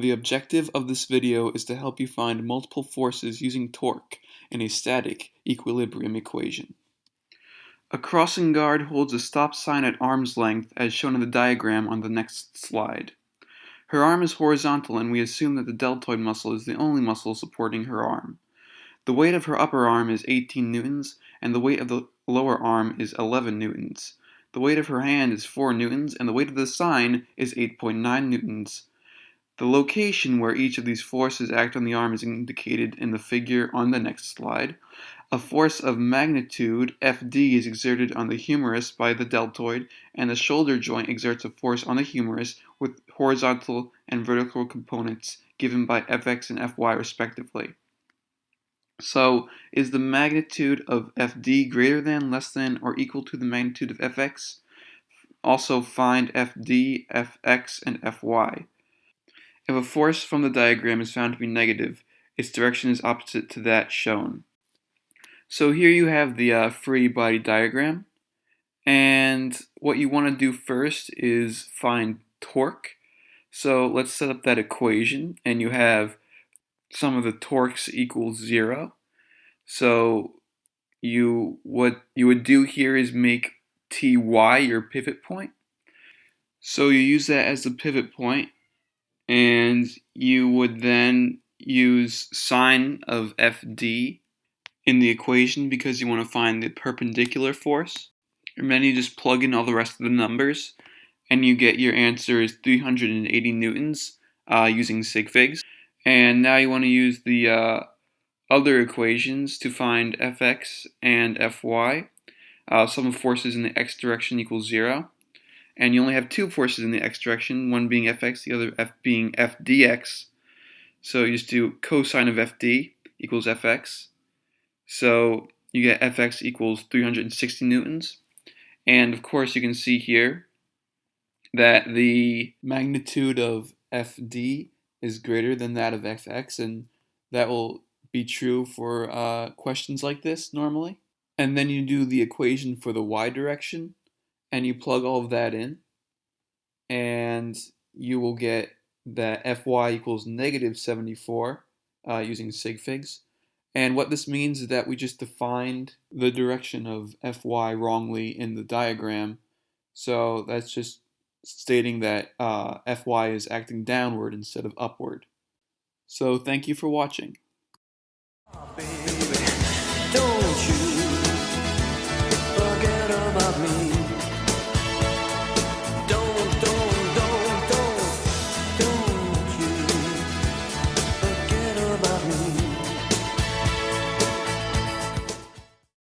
The objective of this video is to help you find multiple forces using torque in a static equilibrium equation. A crossing guard holds a stop sign at arm's length as shown in the diagram on the next slide. Her arm is horizontal and we assume that the deltoid muscle is the only muscle supporting her arm. The weight of her upper arm is 18 newtons and the weight of the lower arm is 11 newtons. The weight of her hand is 4 newtons and the weight of the sign is 8.9 newtons. The location where each of these forces act on the arm is indicated in the figure on the next slide. A force of magnitude Fd is exerted on the humerus by the deltoid, and the shoulder joint exerts a force on the humerus with horizontal and vertical components given by Fx and Fy respectively. So, is the magnitude of Fd greater than, less than, or equal to the magnitude of Fx? Also find Fd, Fx, and Fy. If a force from the diagram is found to be negative, its direction is opposite to that shown. So here you have the free body diagram, and what you want to do first is find torque. So let's set up that equation, and you have sum of the torques equals 0. So what you would do here is make Ty your pivot point. So you use that as the pivot point, and you would then use sine of Fd in the equation because you want to find the perpendicular force. And then you just plug in all the rest of the numbers, and you get your answer is 380 newtons using sig figs. And now you want to use the other equations to find Fx and Fy. Sum of forces in the x direction equals 0. And you only have two forces in the x direction, one being Fx, the other being Fdx. So you just do cosine of Fd equals Fx. So you get Fx equals 360 newtons. And of course you can see here that the magnitude of Fd is greater than that of Fx, and that will be true for questions like this normally. And then you do the equation for the y direction, and you plug all of that in, and you will get that Fy equals negative 74 using sig figs. And what this means is that we just defined the direction of Fy wrongly in the diagram. So that's just stating that Fy is acting downward instead of upward. So thank you for watching.